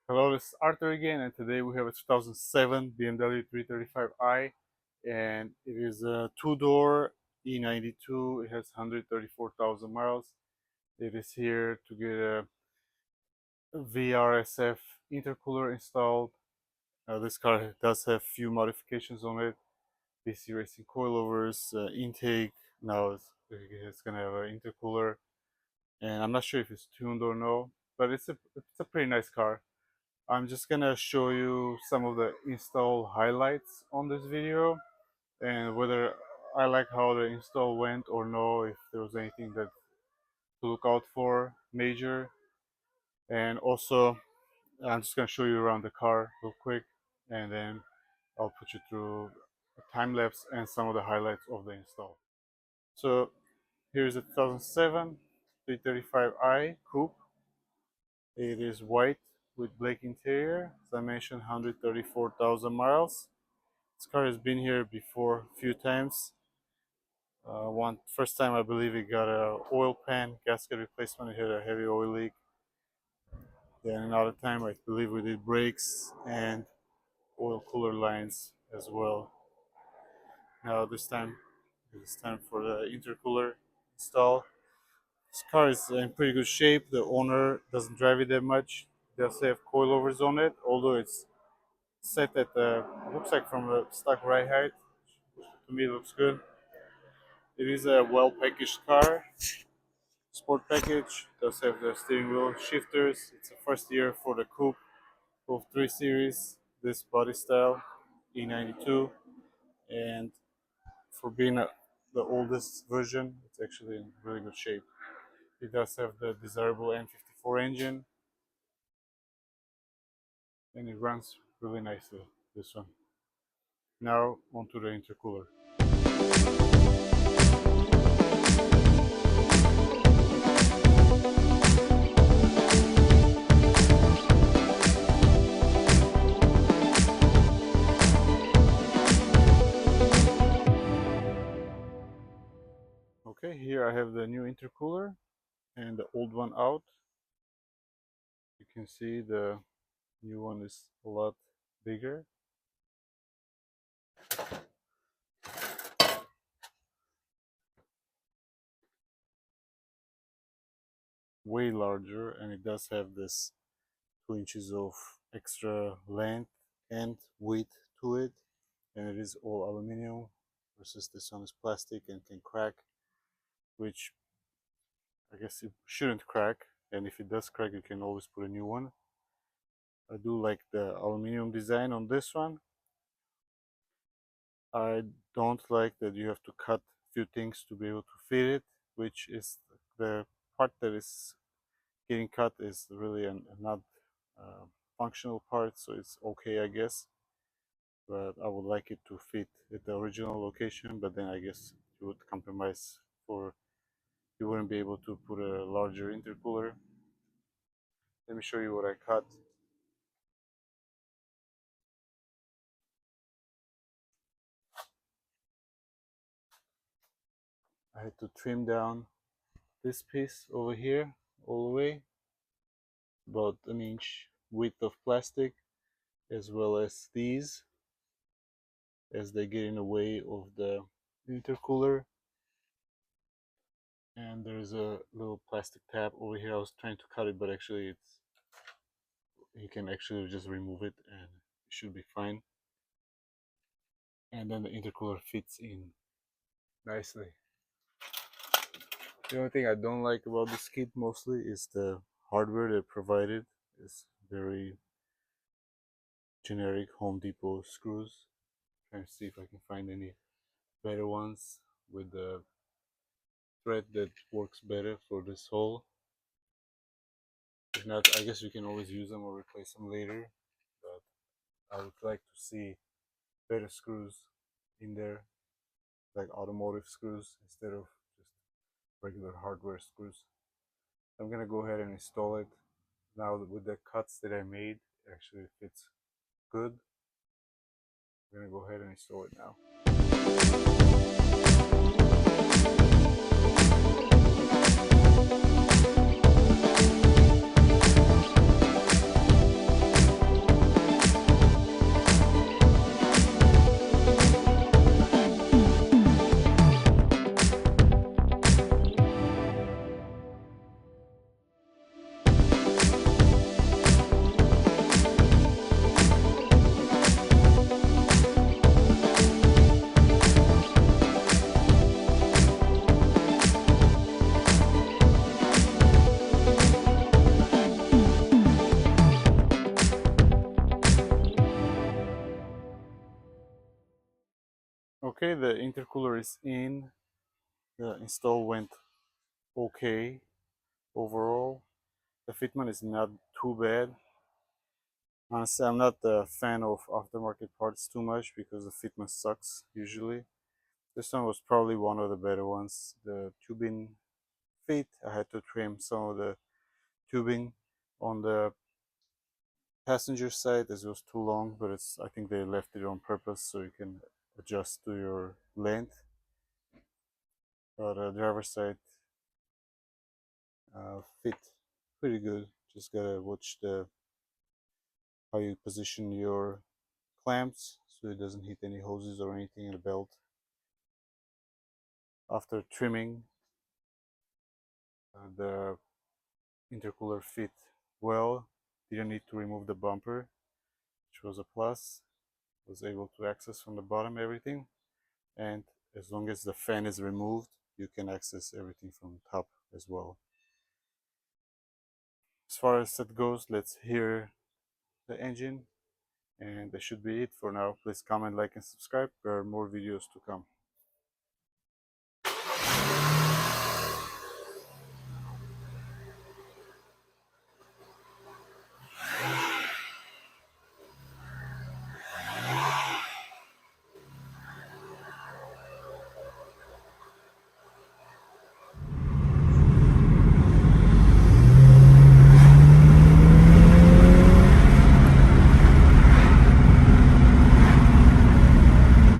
Hello, this is Arthur again, and today we have a 2007 BMW 335i, and it is a two-door E92. It has 134,000 miles. It is here to get a VRSF intercooler installed. This car does have few modifications on it. DC racing coilovers, intake. Now it's gonna have an intercooler, and I'm not sure if it's tuned or no, but it's a pretty nice car. I'm just gonna show you some of the install highlights on this video and whether I like how the install went or no, if there was anything that to look out for major. And also I'm just gonna show you around the car real quick, and then I'll put you through a time lapse and some of the highlights of the install. So here's a 2007 335i coupe. It is white with black interior. As I mentioned, 134,000 miles. This car has been here before a few times. First time I believe it got a oil pan gasket replacement. It had a heavy oil leak. Then another time I believe we did brakes and oil cooler lines as well. Now this time it's time for the intercooler install. This car is in pretty good shape. The owner doesn't drive it that much. It does have coilovers on it, although it's set at the, looks like from the stock ride height. To me it looks good. It is a well packaged car. Sport package. Does have the steering wheel shifters. It's the first year for the coupe of 3 Series, this body style, E92, and for being the oldest version, it's actually in really good shape. It does have the desirable N54 engine, and it runs really nicely, this one. Now onto the intercooler. Okay, here I have the new intercooler and the old one out. You can see the new one is a lot bigger. Way larger, and it does have this 2 inches of extra length and width to it, and it is all aluminum versus this one is plastic and can crack, which I guess it shouldn't crack, and if it does crack you can always put a new one. I do like the aluminum design on this one. I don't like that you have to cut a few things to be able to fit it, which is the part that is getting cut is really a not functional part, so it's okay I guess, but I would like it to fit at the original location, but then I guess you would compromise for you wouldn't be able to put a larger intercooler. Let me show you what I cut. I had to trim down this piece over here all the way, about an inch width of plastic, as well as these, as they get in the way of the intercooler. And there's a little plastic tab over here. I was trying to cut it, but actually it's, you can actually just remove it and it should be fine. And then the intercooler fits in nicely. The only thing I don't like about this kit mostly is the hardware they provided. It's very generic Home Depot screws. Trying to see if I can find any better ones with the thread that works better for this hole. If not, I guess we can always use them or replace them later, but I would like to see better screws in there, like automotive screws instead of just regular hardware screws. I'm gonna go ahead and install it now. With the cuts that I made, it actually fits good. I'm gonna go ahead and install it now. Okay, the intercooler is in. The install went okay overall. The fitment is not too bad. Honestly, I'm not a fan of aftermarket parts too much because the fitment sucks usually. This one was probably one of the better ones. The tubing fit, I had to trim some of the tubing on the passenger side as it was too long, but I think they left it on purpose so you can adjust to your length. But driver's side fit pretty good. Just gotta watch the how you position your clamps so it doesn't hit any hoses or anything in the belt. After trimming, the intercooler fit well. Didn't need to remove the bumper, which was a plus. Was able to access from the bottom everything, and as long as the fan is removed, you can access everything from top as well. As far as that goes, let's hear the engine, and that should be it for now. Please comment, like, and subscribe. There are more videos to come.